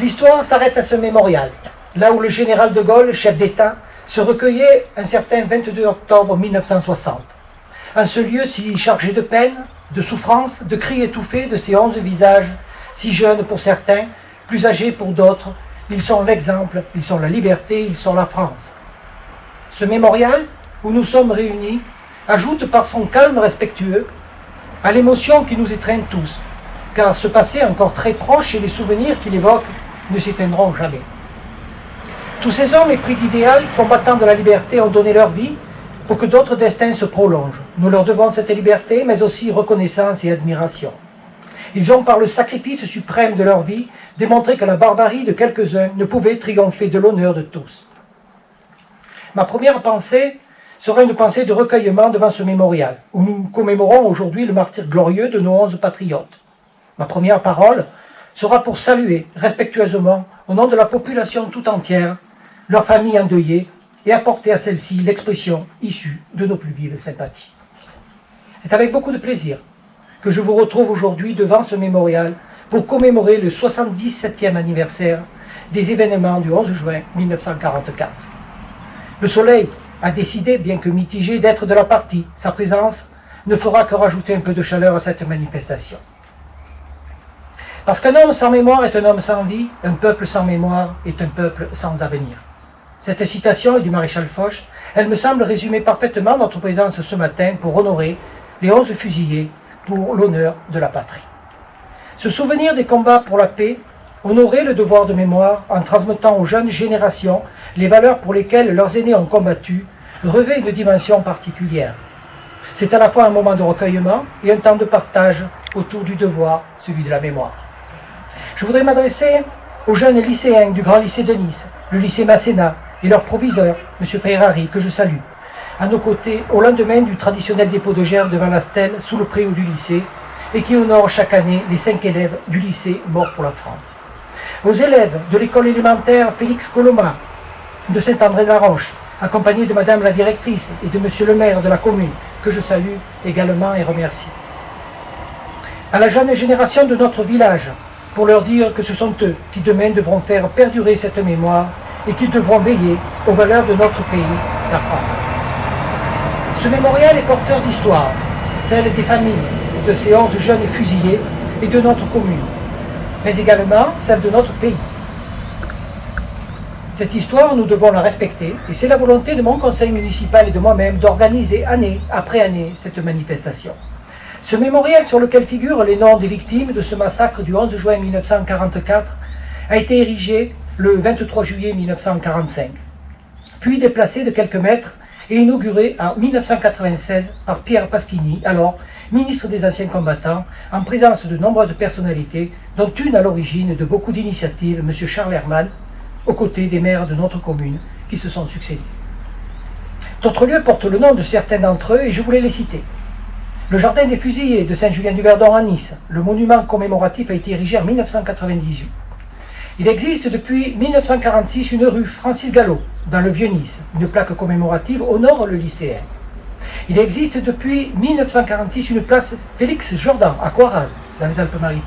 L'histoire s'arrête à ce mémorial, là où le général de Gaulle, chef d'État, se recueillait un certain 22 octobre 1960. En ce lieu si chargé de peine, de souffrance, de cris étouffés de ces 11 visages, si jeunes pour certains, plus âgés pour d'autres, ils sont l'exemple, ils sont la liberté, ils sont la France. Ce mémorial, où nous sommes réunis, ajoute par son calme respectueux à l'émotion qui nous étreint tous, car ce passé encore très proche et les souvenirs qu'il évoque ne s'éteindront jamais. Tous ces hommes épris d'idéal, combattants de la liberté, ont donné leur vie pour que d'autres destins se prolongent. Nous leur devons cette liberté, mais aussi reconnaissance et admiration. Ils ont, par le sacrifice suprême de leur vie, démontré que la barbarie de quelques-uns ne pouvait triompher de l'honneur de tous. Ma première pensée sera une pensée de recueillement devant ce mémorial, où nous commémorons aujourd'hui le martyre glorieux de nos 11 patriotes. Ma première parole sera pour saluer respectueusement, au nom de la population tout entière, leurs familles endeuillées, et apporter à celle-ci l'expression issue de nos plus vives sympathies. C'est avec beaucoup de plaisir que je vous retrouve aujourd'hui devant ce mémorial pour commémorer le 77e anniversaire des événements du 11 juin 1944. Le soleil a décidé, bien que mitigé, d'être de la partie. Sa présence ne fera que rajouter un peu de chaleur à cette manifestation. Parce qu'un homme sans mémoire est un homme sans vie, un peuple sans mémoire est un peuple sans avenir. Cette citation est du maréchal Foch. Elle me semble résumer parfaitement notre présence ce matin pour honorer les 11 fusillés pour l'honneur de la patrie. Se souvenir des combats pour la paix, honorer le devoir de mémoire en transmettant aux jeunes générations les valeurs pour lesquelles leurs aînés ont combattu, revêt une dimension particulière. C'est à la fois un moment de recueillement et un temps de partage autour du devoir, celui de la mémoire. Je voudrais m'adresser aux jeunes lycéens du Grand Lycée de Nice, le lycée Masséna, et leur proviseur, M. Ferrari, que je salue, à nos côtés au lendemain du traditionnel dépôt de gerbe devant la stèle sous le préau du lycée et qui honore chaque année les 5 élèves du lycée morts pour la France. Aux élèves de l'école élémentaire Félix Coloma de Saint-André-de-la-Roche, accompagnés de Madame la directrice et de Monsieur le maire de la commune, que je salue également et remercie. À la jeune génération de notre village, pour leur dire que ce sont eux qui demain devront faire perdurer cette mémoire et qu'ils devront veiller aux valeurs de notre pays, la France. Ce mémorial est porteur d'histoire, celle des familles de ces 11 jeunes fusillés et de notre commune, mais également celle de notre pays. Cette histoire, nous devons la respecter, et c'est la volonté de mon conseil municipal et de moi-même d'organiser année après année cette manifestation. Ce mémorial sur lequel figurent les noms des victimes de ce massacre du 11 juin 1944 a été érigé le 23 juillet 1945, puis déplacé de quelques mètres et inauguré en 1996 par Pierre Pasquini, alors ministre des Anciens Combattants, en présence de nombreuses personnalités, dont une à l'origine de beaucoup d'initiatives, M. Charles Herman, aux côtés des maires de notre commune qui se sont succédés. D'autres lieux portent le nom de certains d'entre eux et je voulais les citer. Le jardin des fusillés de Saint-Julien-du-Verdon à Nice, le monument commémoratif a été érigé en 1998. Il existe depuis 1946 une rue Francis Gallo, dans le Vieux-Nice. Une plaque commémorative honore le lycéen. Il existe depuis 1946 une place Félix Jordan à Coiraz, dans les Alpes-Maritimes.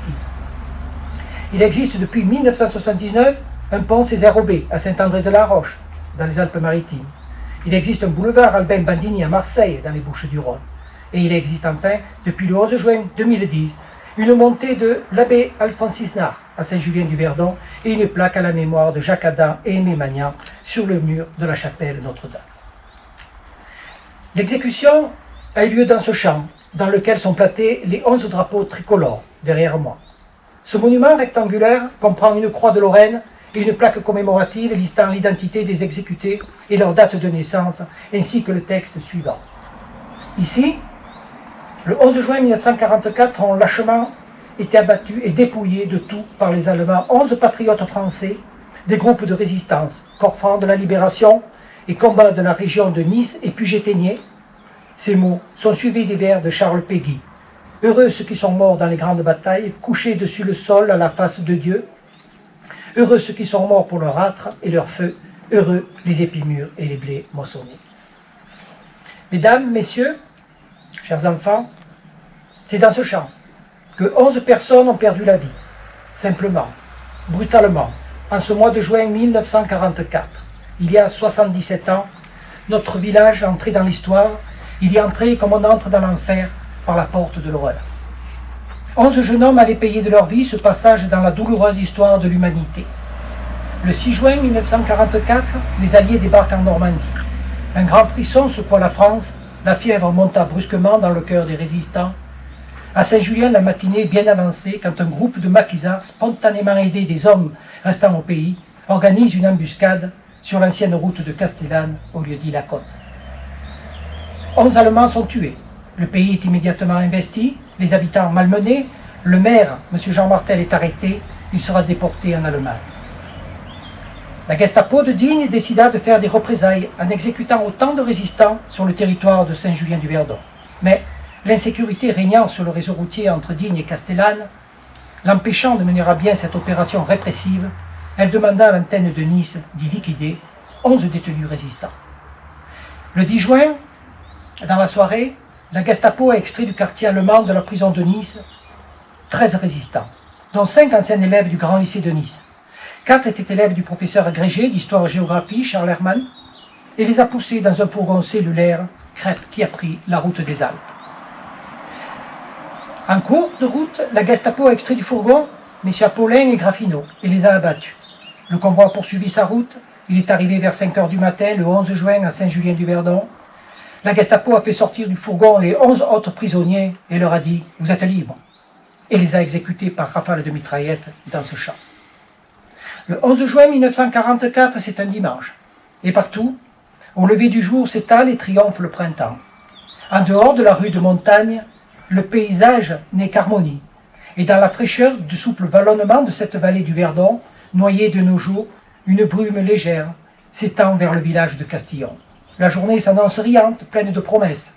Il existe depuis 1979 un pont Césaire Aubé à Saint-André-de-la-Roche, dans les Alpes-Maritimes. Il existe un boulevard Albin Bandini à Marseille, dans les Bouches-du-Rhône. Et il existe enfin, depuis le 11 juin 2010, une montée de l'abbé Alphonse Isnard à Saint-Julien-du-Verdon et une plaque à la mémoire de Jacques Adam et Aimé Magnan sur le mur de la chapelle Notre-Dame. L'exécution a eu lieu dans ce champ, dans lequel sont plantés les 11 drapeaux tricolores, derrière moi. Ce monument rectangulaire comprend une croix de Lorraine et une plaque commémorative listant l'identité des exécutés et leur date de naissance, ainsi que le texte suivant. Ici, le 11 juin 1944 ont lâchement été abattus et dépouillés de tout par les Allemands 11 patriotes français des groupes de résistance, Corps franc de la Libération et Combat de la région de Nice et Puget-Théniers. Ces mots sont suivis des vers de Charles Péguy. Heureux ceux qui sont morts dans les grandes batailles, couchés dessus le sol à la face de Dieu. Heureux ceux qui sont morts pour leur âtre et leur feu. Heureux les épis mûrs et les blés moissonnés. Mesdames, messieurs, chers enfants, c'est dans ce champ que 11 personnes ont perdu la vie, simplement, brutalement, en ce mois de juin 1944, il y a 77 ans, notre village entrait dans l'histoire. Il y entrait comme on entre dans l'enfer par la porte de l'horreur. 11 jeunes hommes allaient payer de leur vie ce passage dans la douloureuse histoire de l'humanité. Le 6 juin 1944, les Alliés débarquent en Normandie. Un grand frisson secoua la France, la fièvre monta brusquement dans le cœur des résistants. À Saint-Julien, la matinée est bien avancée quand un groupe de maquisards, spontanément aidés des hommes restant au pays, organise une embuscade sur l'ancienne route de Castellane, au lieu dit la Côte. 11 Allemands sont tués. Le pays est immédiatement investi, les habitants malmenés. Le maire, M. Jean Martel, est arrêté. Il sera déporté en Allemagne. La Gestapo de Digne décida de faire des représailles en exécutant autant de résistants sur le territoire de Saint-Julien-du-Verdon. Mais l'insécurité régnant sur le réseau routier entre Digne et Castellane, l'empêchant de mener à bien cette opération répressive, elle demanda à l'antenne de Nice d'y liquider 11 détenus résistants. Le 10 juin, dans la soirée, la Gestapo a extrait du quartier allemand de la prison de Nice 13 résistants, dont 5 anciens élèves du grand lycée de Nice. 4 étaient élèves du professeur agrégé d'histoire-géographie, Charles Hermann, et les a poussés dans un fourgon cellulaire, crêpe qui a pris la route des Alpes. En cours de route, la Gestapo a extrait du fourgon M. Paulin et Graffino et les a abattus. Le convoi a poursuivi sa route. Il est arrivé vers 5 heures du matin, le 11 juin, à Saint-Julien-du-Verdon. La Gestapo a fait sortir du fourgon les 11 autres prisonniers et leur a dit « Vous êtes libres » et les a exécutés par rafale de mitraillettes dans ce champ. Le 11 juin 1944, c'est un dimanche. Et partout, au lever du jour, s'étale et triomphe le printemps. En dehors de la rue de Montagne, le paysage n'est qu'harmonie. Et dans la fraîcheur du souple vallonnement de cette vallée du Verdon, noyée de nos jours, une brume légère s'étend vers le village de Castillon. La journée s'annonce riante, pleine de promesses.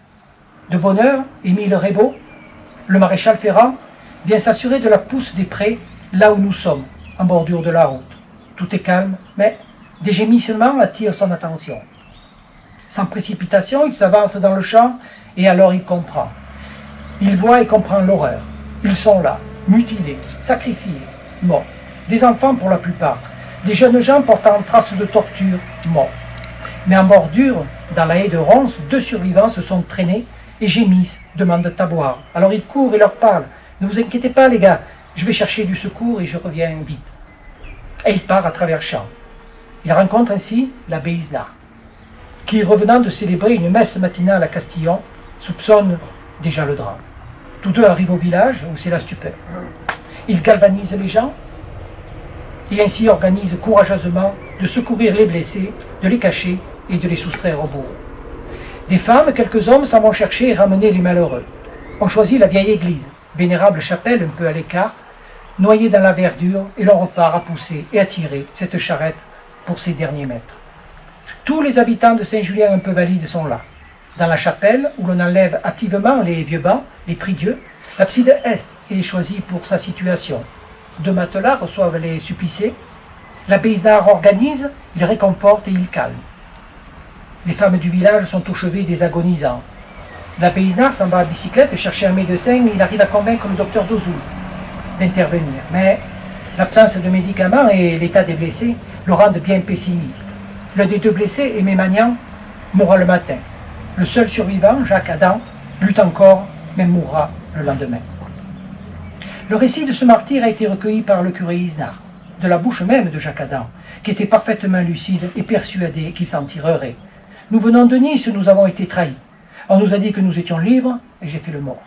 De bonne heure, Émile Rebaud, le maréchal Ferrand, vient s'assurer de la pousse des prés là où nous sommes, en bordure de la route. Tout est calme, mais des gémissements attirent son attention. Sans précipitation, il s'avance dans le champ et alors il comprend. Il voit et comprend l'horreur. Ils sont là, mutilés, sacrifiés, morts. Des enfants pour la plupart, des jeunes gens portant traces de torture, morts. Mais en bordure, dans la haie de ronces, 2 survivants se sont traînés et gémissent, demandent à boire. Alors ils courent et leur parlent. Ne vous inquiétez pas les gars, je vais chercher du secours et je reviens vite. Et il part à travers champs. Il rencontre ainsi l'abbé Isnard, qui, revenant de célébrer une messe matinale à Castillon, soupçonne déjà le drame. Tous deux arrivent au village où c'est la stupeur. Ils galvanisent les gens et ainsi organisent courageusement de secourir les blessés, de les cacher et de les soustraire au bourreau. Des femmes, quelques hommes s'en vont chercher et ramener les malheureux. On choisit la vieille église, vénérable chapelle un peu à l'écart, noyée dans la verdure, et l'on repart à pousser et à tirer cette charrette pour ses derniers mètres. Tous les habitants de Saint-Julien un peu valides sont là. Dans la chapelle, où l'on enlève activement les vieux bancs, les prie-dieu, l'abside est est choisie pour sa situation. 2 matelas reçoivent les suppliciés. L'abbé Isnard organise, il réconforte et il calme. Les femmes du village sont au chevet des agonisants. L'abbé Isnard s'en va à bicyclette chercher un médecin et il arrive à convaincre le docteur Dozoul d'intervenir. Mais l'absence de médicaments et l'état des blessés le rendent bien pessimiste. L'un des 2 blessés, Aimé Magnan, mourra le matin. Le seul survivant, Jacques Adam, lutte encore, mais mourra le lendemain. Le récit de ce martyr a été recueilli par le curé Isnard, de la bouche même de Jacques Adam, qui était parfaitement lucide et persuadé qu'il s'en tirerait. Nous venons de Nice, nous avons été trahis. On nous a dit que nous étions libres, et j'ai fait le mort.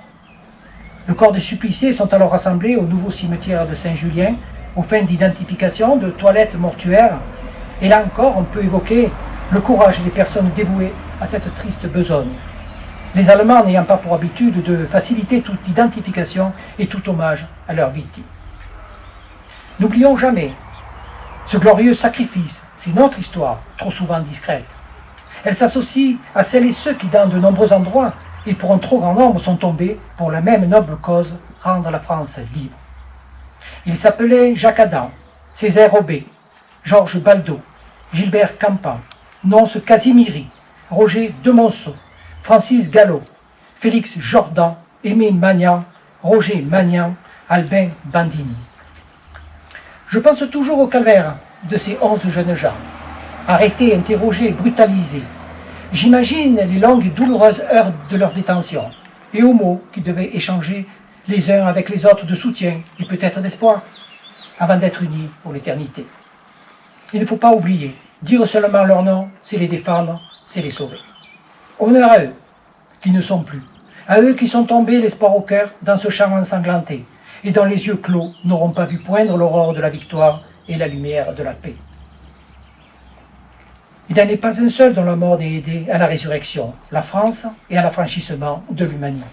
Le corps des suppliciés sont alors rassemblés au nouveau cimetière de Saint-Julien, aux fins d'identification, de toilettes mortuaires. Et là encore, on peut évoquer le courage des personnes dévouées à cette triste besogne. Les Allemands n'ayant pas pour habitude de faciliter toute identification et tout hommage à leurs victimes. N'oublions jamais ce glorieux sacrifice, c'est notre histoire, trop souvent discrète. Elle s'associe à celles et ceux qui, dans de nombreux endroits, et pour un trop grand nombre, sont tombés pour la même noble cause, rendre la France libre. Ils s'appelaient Jacques Adam, Césaire Aubé, Georges Baldo, Gilbert Campan, Nonce Casimiri, Roger Demonceau, Francis Gallo, Félix Jordan, Aimé Magnan, Roger Magnan, Albin Bandini. Je pense toujours au calvaire de ces 11 jeunes gens, arrêtés, interrogés, brutalisés. J'imagine les longues et douloureuses heures de leur détention, et aux mots qu'ils devaient échanger les uns avec les autres de soutien et peut-être d'espoir, avant d'être unis pour l'éternité. Il ne faut pas oublier, dire seulement leur nom, c'est les défendre, c'est les sauver. Honneur à eux, qui ne sont plus, à eux qui sont tombés l'espoir au cœur dans ce champ ensanglanté, et dont les yeux clos n'auront pas vu poindre l'aurore de la victoire et la lumière de la paix. Il n'en est pas un seul dont la mort est aidée à la résurrection, la France et à l'affranchissement de l'humanité.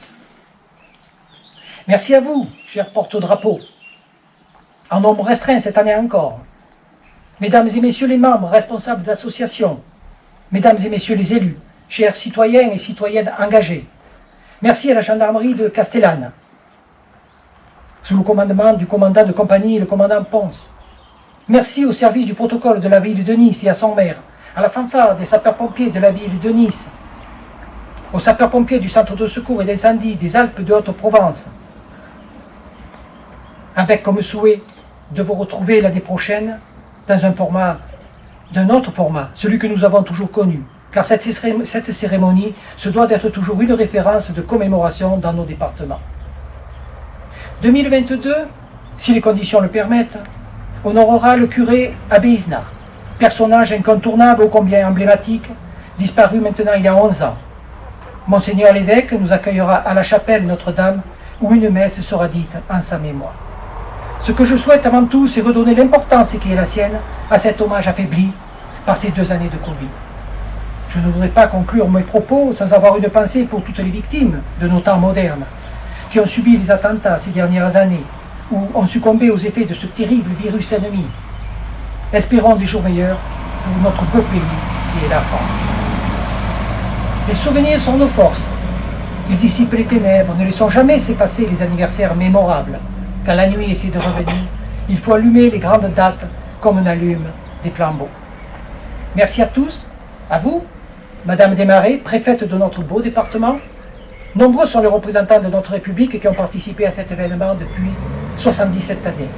Merci à vous, chers porte-drapeaux, en nombre restreint cette année encore, mesdames et messieurs les membres responsables d'associations, mesdames et messieurs les élus, chers citoyens et citoyennes engagés, merci à la gendarmerie de Castellane, sous le commandement du commandant de compagnie, le commandant Ponce. Merci au service du protocole de la ville de Nice et à son maire, à la fanfare des sapeurs-pompiers de la ville de Nice, aux sapeurs-pompiers du centre de secours et d'incendie des Alpes de Haute-Provence, avec comme souhait de vous retrouver l'année prochaine dans d'un autre format, celui que nous avons toujours connu, car cette cérémonie se doit d'être toujours une référence de commémoration dans nos départements. 2022, si les conditions le permettent, honorera le curé Abbé Isnard, personnage incontournable ô combien emblématique, disparu maintenant il y a 11 ans. Monseigneur l'évêque nous accueillera à la chapelle Notre-Dame, où une messe sera dite en sa mémoire. Ce que je souhaite avant tout, c'est redonner l'importance qui est la sienne à cet hommage affaibli par ces 2 années de Covid. Je ne voudrais pas conclure mes propos sans avoir une pensée pour toutes les victimes de nos temps modernes, qui ont subi les attentats ces dernières années, ou ont succombé aux effets de ce terrible virus ennemi. Espérons des jours meilleurs pour notre beau pays qui est la France. Les souvenirs sont nos forces. Ils dissipent les ténèbres, ne laissons jamais s'effacer les anniversaires mémorables. Quand la nuit essaie de revenir, il faut allumer les grandes dates comme on allume des flambeaux. Merci à tous, à vous, Madame Desmarais, préfète de notre beau département. Nombreux sont les représentants de notre République qui ont participé à cet événement depuis 77 années.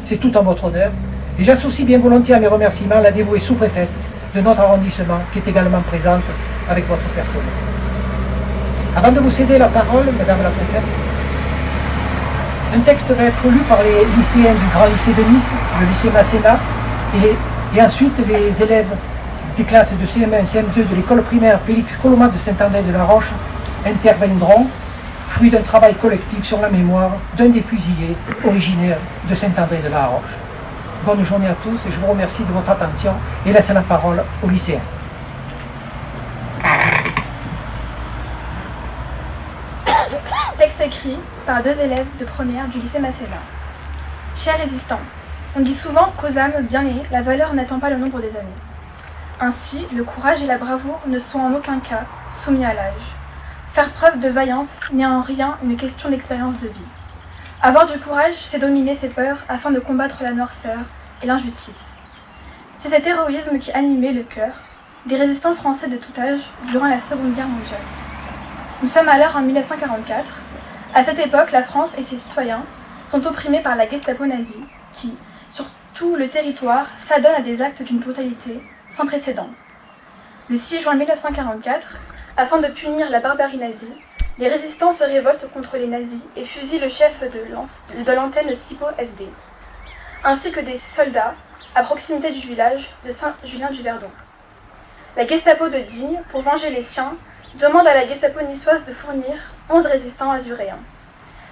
C'est tout en votre honneur, et j'associe bien volontiers à mes remerciements la dévouée sous-préfète de notre arrondissement qui est également présente avec votre personnel. Avant de vous céder la parole, Madame la préfète, un texte va être lu par les lycéens du Grand Lycée de Nice, le lycée Masséna, et ensuite les élèves des classes de CM1 et CM2 de l'école primaire Félix Coloma de Saint-André-de-la-Roche interviendront, fruit d'un travail collectif sur la mémoire d'un des fusillés originaires de Saint-André-de-la-Roche. Bonne journée à tous et je vous remercie de votre attention et laisse la parole aux lycéens. Texte écrit par 2 élèves de première du lycée Masséna. Chers résistants, on dit souvent qu'aux âmes bien nées, la valeur n'attend pas le nombre des années. Ainsi, le courage et la bravoure ne sont en aucun cas soumis à l'âge. Faire preuve de vaillance n'est en rien une question d'expérience de vie. Avoir du courage, c'est dominer ses peurs afin de combattre la noirceur et l'injustice. C'est cet héroïsme qui animait le cœur des résistants français de tout âge durant la Seconde Guerre mondiale. Nous sommes alors en 1944. À cette époque, la France et ses citoyens sont opprimés par la Gestapo nazie qui, sur tout le territoire, s'adonne à des actes d'une brutalité sans précédent. Le 6 juin 1944, afin de punir la barbarie nazie, les résistants se révoltent contre les nazis et fusillent le chef de l'antenne SIPO SD, ainsi que des soldats à proximité du village de Saint-Julien-du-Verdon. La Gestapo de Digne, pour venger les siens, demande à la Gestapo niçoise de fournir 11 résistants azuréens.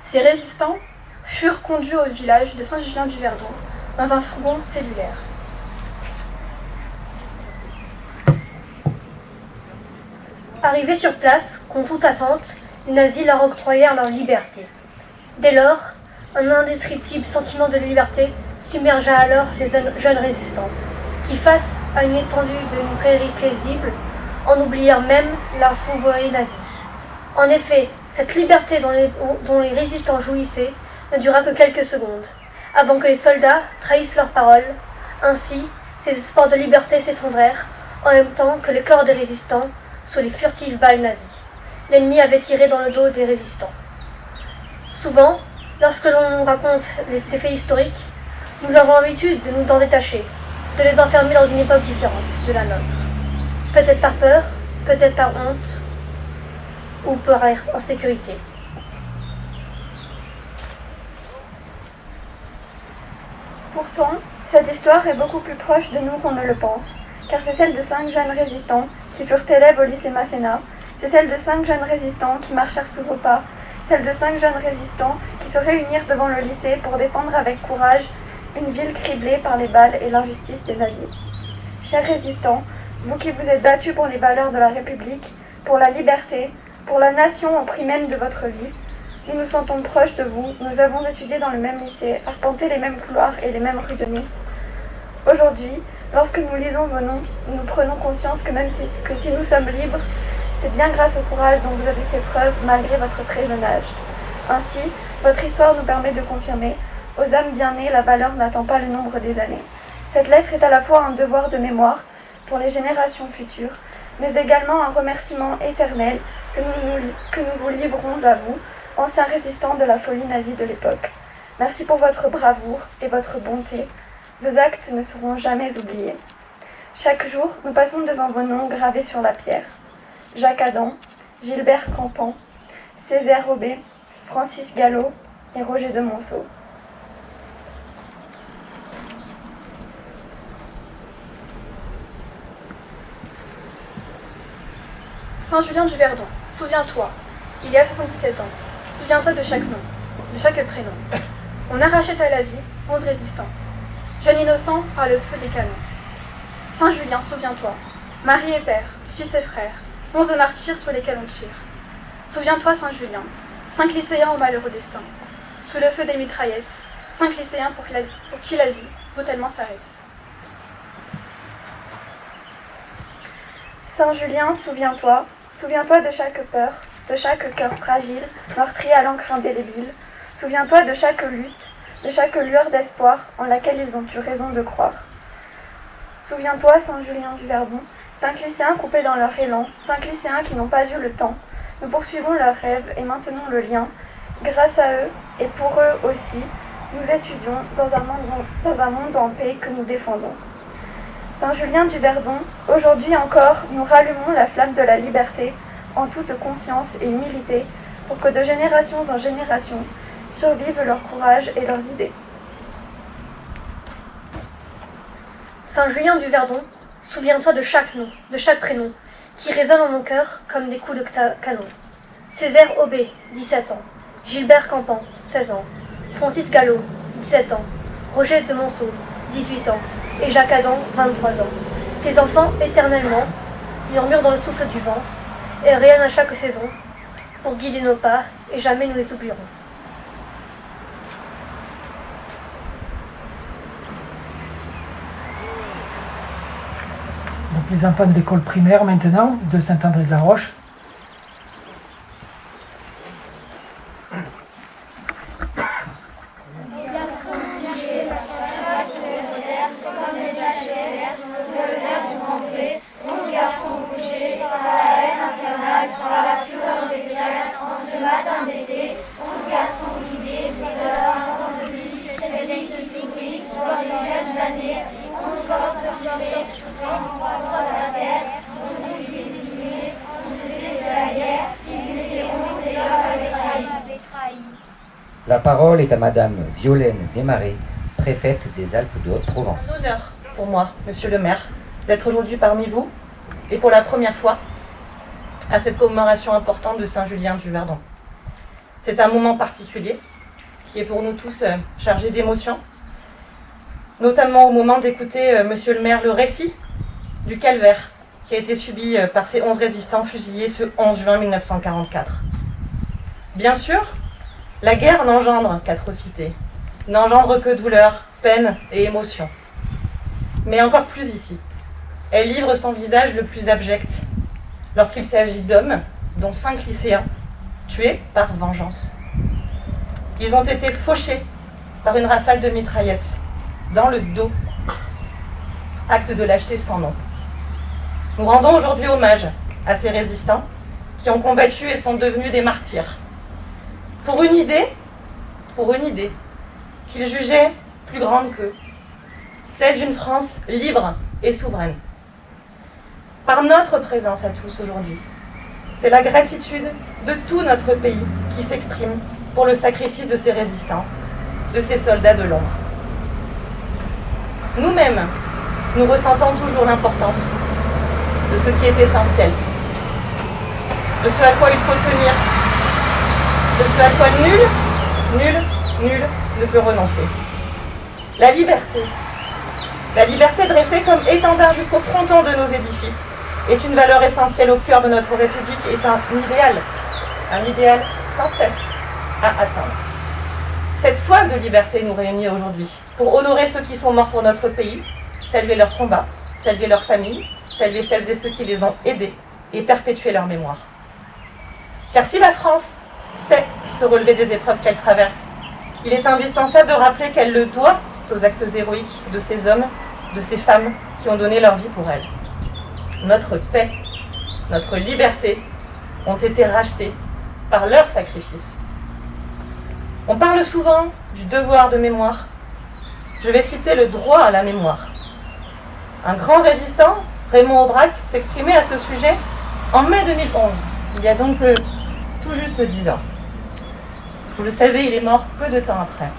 Ces résistants furent conduits au village de Saint-Julien-du-Verdon dans un fourgon cellulaire. Arrivés sur place, contre toute attente, les nazis leur octroyèrent leur liberté. Dès lors, un indescriptible sentiment de liberté submergea alors les jeunes résistants, qui, face à une étendue d'une prairie paisible, en oublièrent même la fourberie nazie. En effet, cette liberté dont les résistants jouissaient ne dura que quelques secondes, avant que les soldats trahissent leurs paroles. Ainsi, ces espoirs de liberté s'effondrèrent, en même temps que les corps des résistants, sous les furtives balles nazies. L'ennemi avait tiré dans le dos des résistants. Souvent, lorsque l'on nous raconte des faits historiques, nous avons l'habitude de nous en détacher. de les enfermer dans une époque différente de la nôtre. Peut-être par peur, peut-être par honte, ou par insécurité. Pourtant, cette histoire est beaucoup plus proche de nous qu'on ne le pense, car c'est celle de 5 jeunes résistants qui furent élèves au lycée Masséna, c'est celle de 5 jeunes résistants qui marchèrent sous vos pas, celle de 5 jeunes résistants qui se réunirent devant le lycée pour défendre avec courage une ville criblée par les balles et l'injustice des nazis. Chers résistants, vous qui vous êtes battus pour les valeurs de la République, pour la liberté, pour la nation au prix même de votre vie, nous nous sentons proches de vous, nous avons étudié dans le même lycée, arpenté les mêmes couloirs et les mêmes rues de Nice. Aujourd'hui, lorsque nous lisons vos noms, nous prenons conscience que si nous sommes libres, c'est bien grâce au courage dont vous avez fait preuve malgré votre très jeune âge. Ainsi, votre histoire nous permet de confirmer, aux âmes bien nées, la valeur n'attend pas le nombre des années. Cette lettre est à la fois un devoir de mémoire pour les générations futures, mais également un remerciement éternel que nous vous livrons à vous, anciens résistants de la folie nazie de l'époque. Merci pour votre bravoure et votre bonté. Vos actes ne seront jamais oubliés. Chaque jour, nous passons devant vos noms gravés sur la pierre. Jacques Adam, Gilbert Campan, Césaire Aubé, Francis Gallo et Roger de Monceau. Saint-Julien du Verdon, souviens-toi, il y a 77 ans, souviens-toi de chaque nom, de chaque prénom. On arrachait à la vie 11 résistants, jeunes innocents par le feu des canons. Saint-Julien, souviens-toi, mari et père, fils et frères, 11 martyrs sur lesquels on tire. Souviens-toi, Saint-Julien, 5 lycéens au malheureux destin, sous le feu des mitraillettes, 5 lycéens pour qui la vie brutalement s'arrête. Saint-Julien, souviens-toi de chaque peur, de chaque cœur fragile, meurtri à l'encre indélébile. Souviens-toi de chaque lutte, de chaque lueur d'espoir en laquelle ils ont eu raison de croire. Souviens-toi, Saint-Julien du Verdon, 5 lycéens coupés dans leur élan, 5 lycéens qui n'ont pas eu le temps. Nous poursuivons leurs rêves et maintenons le lien. Grâce à eux, et pour eux aussi, nous étudions dans un monde en paix que nous défendons. Saint-Julien du Verdon, aujourd'hui encore, nous rallumons la flamme de la liberté en toute conscience et humilité pour que de génération en génération survivent leur courage et leurs idées. Saint-Julien du Verdon, souviens-toi de chaque nom, de chaque prénom, qui résonnent en mon cœur comme des coups de canon. Césaire Aubé, 17 ans. Gilbert Campan, 16 ans. Francis Gallo, 17 ans. Roger de Monceau, 18 ans. Et Jacques Adam, 23 ans. Tes enfants, éternellement, murmurent dans le souffle du vent, et rayonnent à chaque saison, pour guider nos pas, et jamais nous les oublierons. Donc les enfants de l'école primaire maintenant, de Saint-André-de-la-Roche. La parole est à Madame Violaine Desmarais, préfète des Alpes de Haute-Provence. C'est un honneur pour moi, Monsieur le maire, d'être aujourd'hui parmi vous et pour la première fois à cette commémoration importante de Saint-Julien du Verdon. C'est un moment particulier qui est pour nous tous chargé d'émotions, notamment au moment d'écouter Monsieur le maire le récit du calvaire qui a été subi par ces 11 résistants fusillés ce 11 juin 1944. Bien sûr, la guerre n'engendre qu'atrocité, n'engendre que douleur, peine et émotion. Mais encore plus ici, elle livre son visage le plus abject lorsqu'il s'agit d'hommes, dont 5 lycéens, tués par vengeance. Ils ont été fauchés par une rafale de mitraillettes, dans le dos. Acte de lâcheté sans nom. Nous rendons aujourd'hui hommage à ces résistants qui ont combattu et sont devenus des martyrs. Pour une idée qu'ils jugeaient plus grande qu'eux. celle d'une France libre et souveraine. Par notre présence à tous aujourd'hui, c'est la gratitude de tout notre pays qui s'exprime pour le sacrifice de ses résistants, de ces soldats de l'ombre. Nous-mêmes, nous ressentons toujours l'importance de ce qui est essentiel, de ce à quoi il faut tenir, de ce à quoi nul ne peut renoncer. La liberté dressée comme étendard jusqu'au fronton de nos édifices, est une valeur essentielle au cœur de notre République, est un idéal sans cesse à atteindre. Cette soif de liberté nous réunit aujourd'hui pour honorer ceux qui sont morts pour notre pays, saluer leur combat, saluer leurs familles, saluer celles et ceux qui les ont aidés et perpétuer leur mémoire. Car si la France sait se relever des épreuves qu'elle traverse, il est indispensable de rappeler qu'elle le doit aux actes héroïques de ces hommes, de ces femmes qui ont donné leur vie pour elle. Notre paix, notre liberté ont été rachetées par leur sacrifice. On parle souvent du devoir de mémoire. Je vais citer le droit à la mémoire. Un grand résistant, Raymond Aubrac, s'exprimait à ce sujet en mai 2011, il y a donc tout juste 10 ans. Vous le savez, il est mort peu de temps après.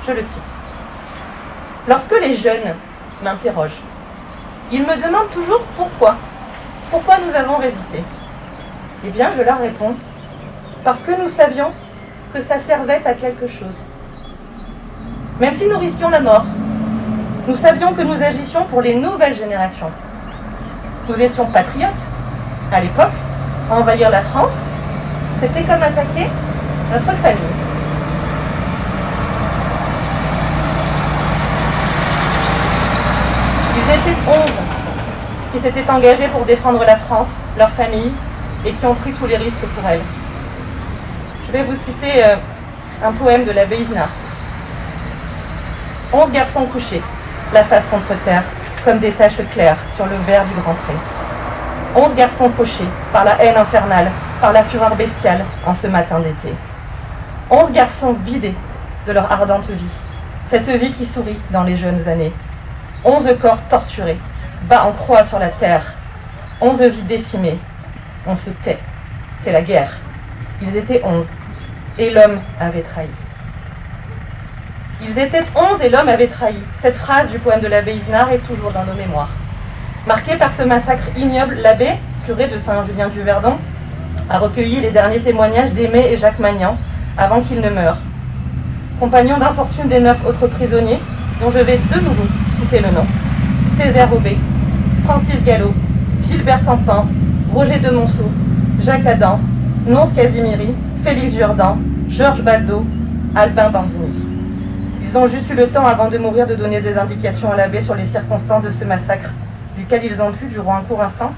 Je le cite. « Lorsque les jeunes m'interrogent, ils me demandent toujours pourquoi nous avons résisté. Eh bien, je leur réponds, parce que nous savions que ça servait à quelque chose. Même si nous risquions la mort, nous savions que nous agissions pour les nouvelles générations. Nous étions patriotes, à l'époque, envahir la France, c'était comme attaquer notre famille. Ils étaient 11 qui s'étaient engagés pour défendre la France, leur famille, et qui ont pris tous les risques pour elle. Je vais vous citer un poème de l'abbé Isnard. 11 garçons couchés, la face contre terre, comme des taches claires sur le verre du grand pré. 11 garçons fauchés par la haine infernale, par la fureur bestiale en ce matin d'été. 11 garçons vidés de leur ardente vie, cette vie qui sourit dans les jeunes années. 11 corps torturés, bas en croix sur la terre. 11 vies décimées. On se tait, c'est la guerre. Ils étaient 11, et l'homme avait trahi. Ils étaient 11 et l'homme avait trahi. Cette phrase du poème de l'abbé Isnard est toujours dans nos mémoires. Marqué par ce massacre ignoble, l'abbé, curé de Saint-Julien-du-Verdon, a recueilli les derniers témoignages d'Aimé et Jacques Magnan avant qu'ils ne meurent. Compagnons d'infortune des 9 autres prisonniers, dont je vais de nouveau citer le nom. Césaire Aubé, Francis Gallo, Gilbert Campan, Roger de Monceau, Jacques Adam, Nonce Casimiri, Félix Jourdan, Georges Baldo, Albin Bandini. Ils ont juste eu le temps avant de mourir de donner des indications à l'abbé sur les circonstances de ce massacre, duquel ils ont pu, durant un court instant,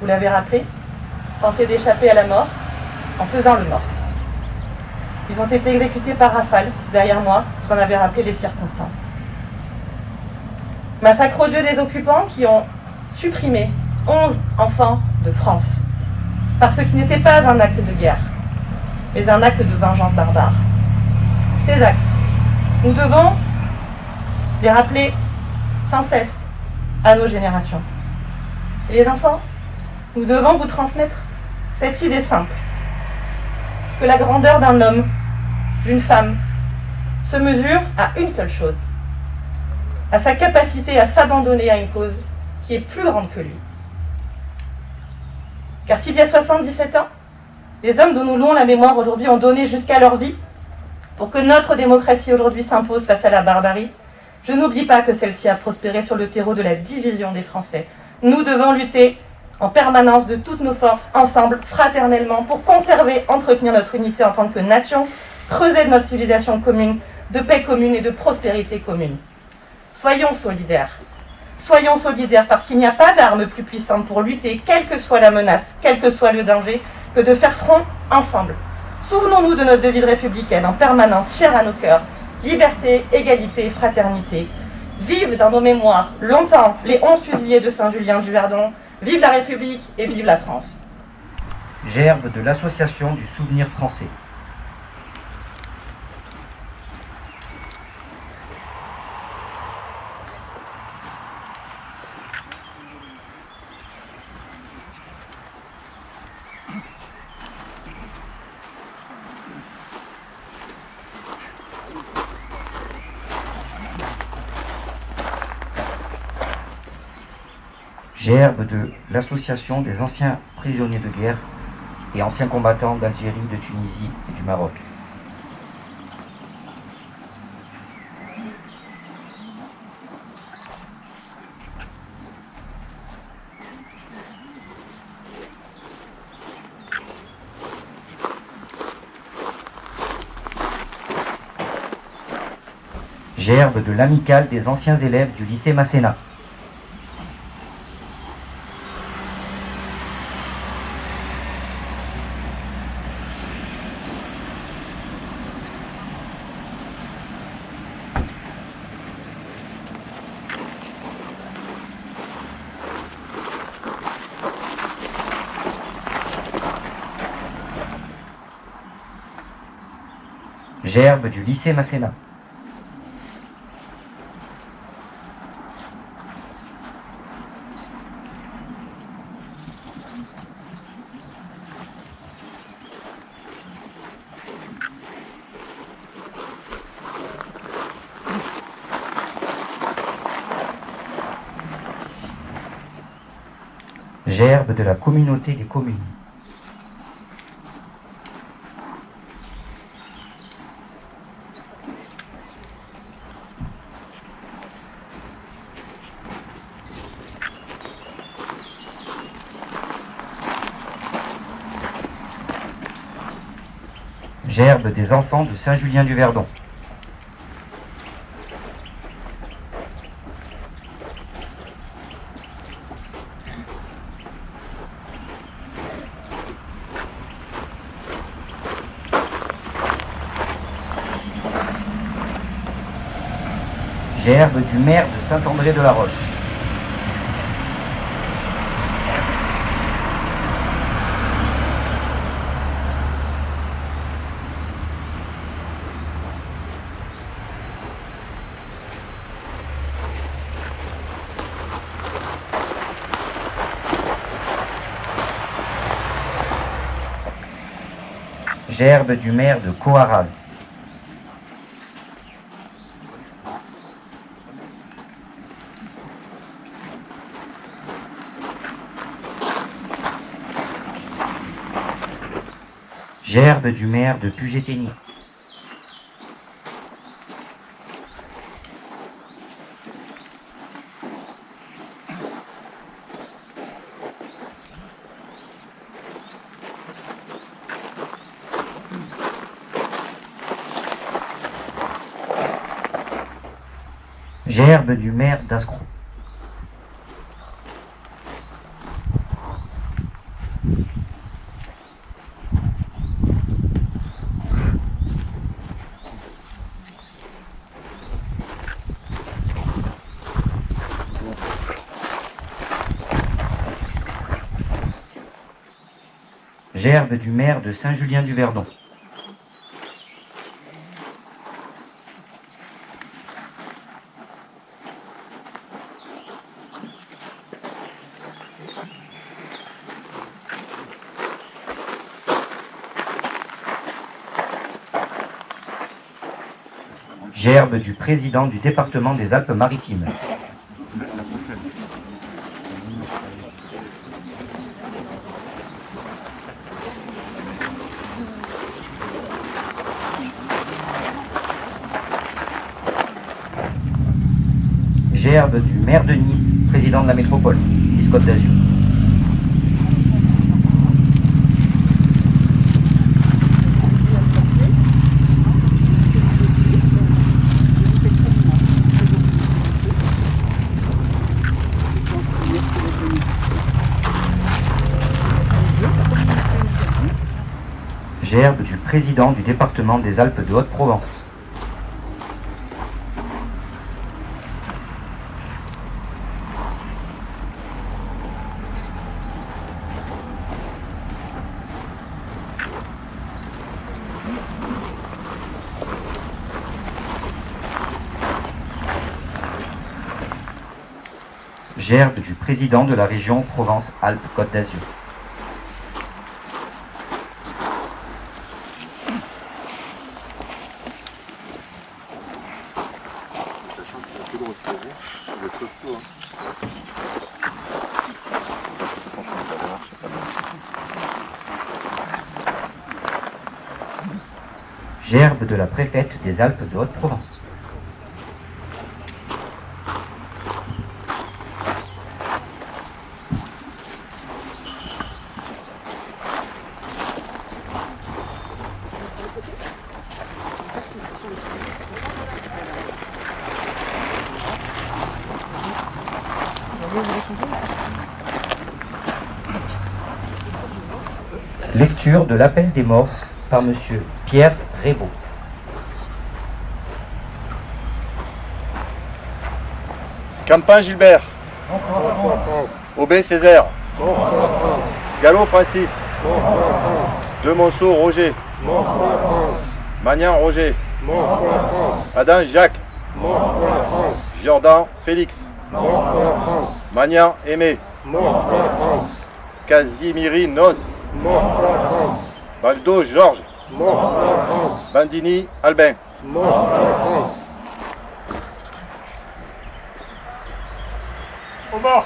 vous l'avez rappelé, tenter d'échapper à la mort en faisant le mort. Ils ont été exécutés par rafale, derrière moi, vous en avez rappelé les circonstances. Massacre aux yeux des occupants qui ont supprimé 11 enfants de France, par ce qui n'était pas un acte de guerre, mais un acte de vengeance barbare. Ces actes, nous devons les rappeler sans cesse à nos générations. Et les enfants, nous devons vous transmettre cette idée simple, que la grandeur d'un homme, d'une femme, se mesure à une seule chose, à sa capacité à s'abandonner à une cause qui est plus grande que lui. Car s'il y a 77 ans, les hommes dont nous louons la mémoire aujourd'hui ont donné jusqu'à leur vie pour que notre démocratie aujourd'hui s'impose face à la barbarie, je n'oublie pas que celle-ci a prospéré sur le terreau de la division des Français. Nous devons lutter en permanence de toutes nos forces, ensemble, fraternellement, pour conserver, entretenir notre unité en tant que nation, creuser de notre civilisation commune, de paix commune et de prospérité commune. Soyons solidaires parce qu'il n'y a pas d'arme plus puissante pour lutter, quelle que soit la menace, quel que soit le danger, que de faire front ensemble. Souvenons-nous de notre devise républicaine en permanence, chère à nos cœurs, liberté, égalité, fraternité. Vive dans nos mémoires longtemps les 11 fusillés de Saint-Julien-du-Verdon. Vive la République et vive la France. Gerbe de l'Association du Souvenir Français. Gerbe de l'association des anciens prisonniers de guerre et anciens combattants d'Algérie, de Tunisie et du Maroc. Gerbe de l'amicale des anciens élèves du lycée Masséna. Gerbe du lycée Masséna. Gerbe de la communauté des communes. Gerbe des enfants de Saint-Julien-du-Verdon. Gerbe du maire de Saint-André-de-la-Roche. Gerbe du maire de Coaraz. Gerbe du maire de Puget-Thény. Gerbe du maire d'Ascro. Gerbe du maire de Saint-Julien-du-Verdon. Gerbe du président du département des Alpes-Maritimes. Gerbe du maire de Nice, président de la métropole, Nice-Côte d'Azur. Gerbe du président du département des Alpes de Haute-Provence. Gerbe du président de la région Provence-Alpes-Côte d'Azur. gerbe de la préfète des Alpes de Haute-Provence. Lecture de l'appel des morts par M. Pierre Rébaud. Campin Gilbert. Aubé Césaire. Gallo Francis. Demonceau Roger. Magnan Roger. Adam Jacques. Jordan Félix. Magnan Aimé. Casimiri Nos. Baldo Georges. Bandini Albin. Au mort.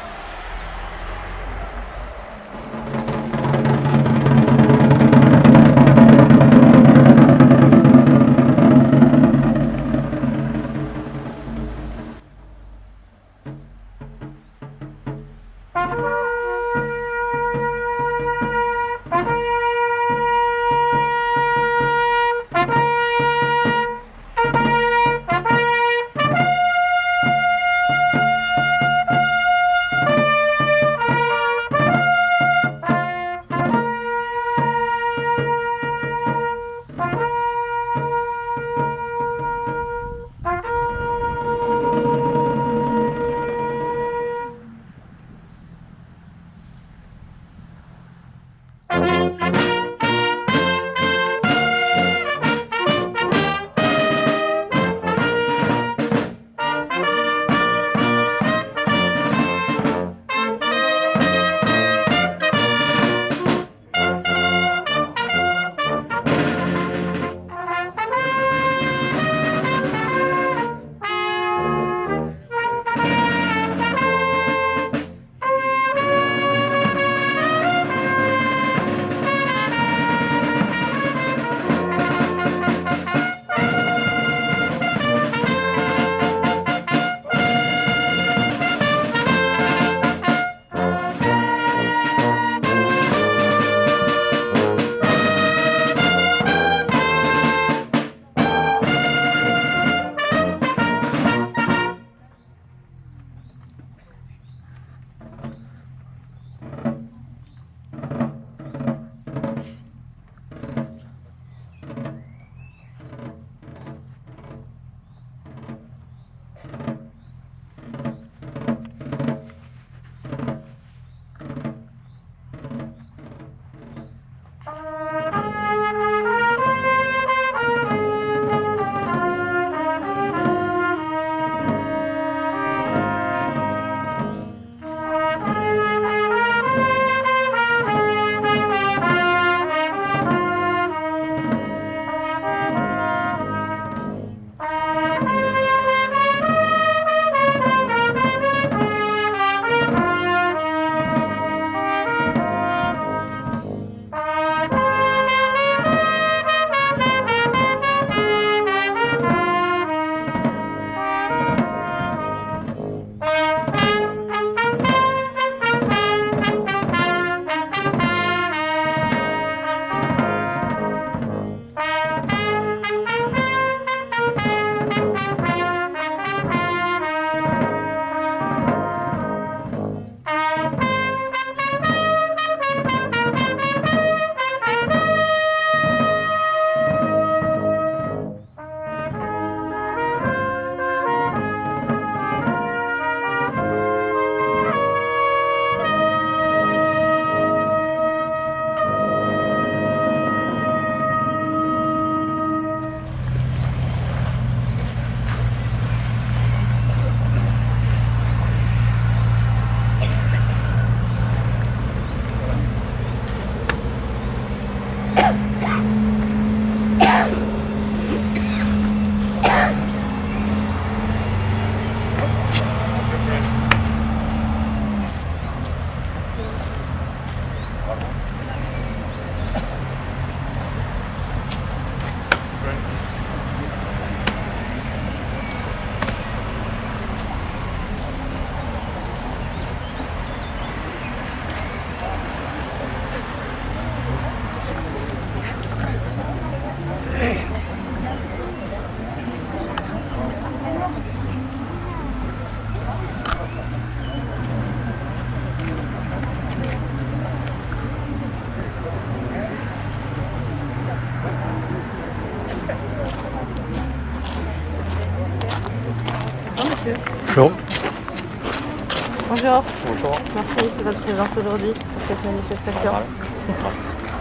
Bonjour. Bonjour. Merci de votre présence aujourd'hui pour cette manifestation.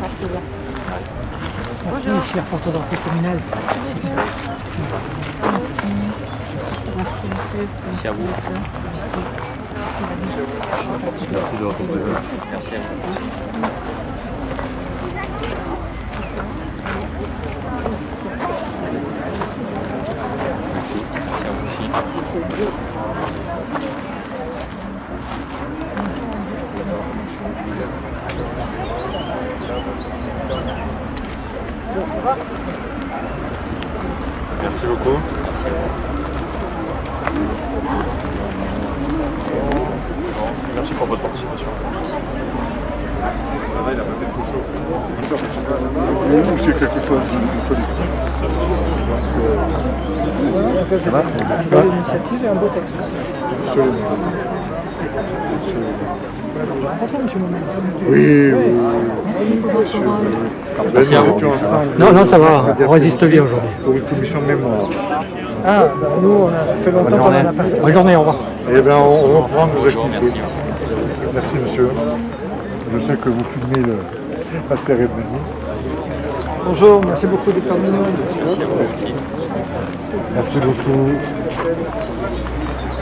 Merci bien. Bonjour. Cher orthodoxe communal. Merci monsieur. Merci à vous. Merci de votre présence. Merci à vous. Merci. Merci à vous aussi. Merci beaucoup. Merci pour votre participation. Ça va, il a pas fait trop chaud. Ou c'est quelque chose de politique. Ça va. Une belle initiative et un beau texte. Oui, Merci à vous. Non, ça va, on résiste bien aujourd'hui. pour une commission de mémoire. Ah, nous, on a fait longtemps qu'on n'en a pas fait. Bonne journée, au revoir. Eh bien, on reprend nos Bonjour, activités. merci. Merci, monsieur. Je sais que vous filmez la cérémonie. Bonjour, merci beaucoup d'être parmi nous. Merci à vous aussi. Merci beaucoup.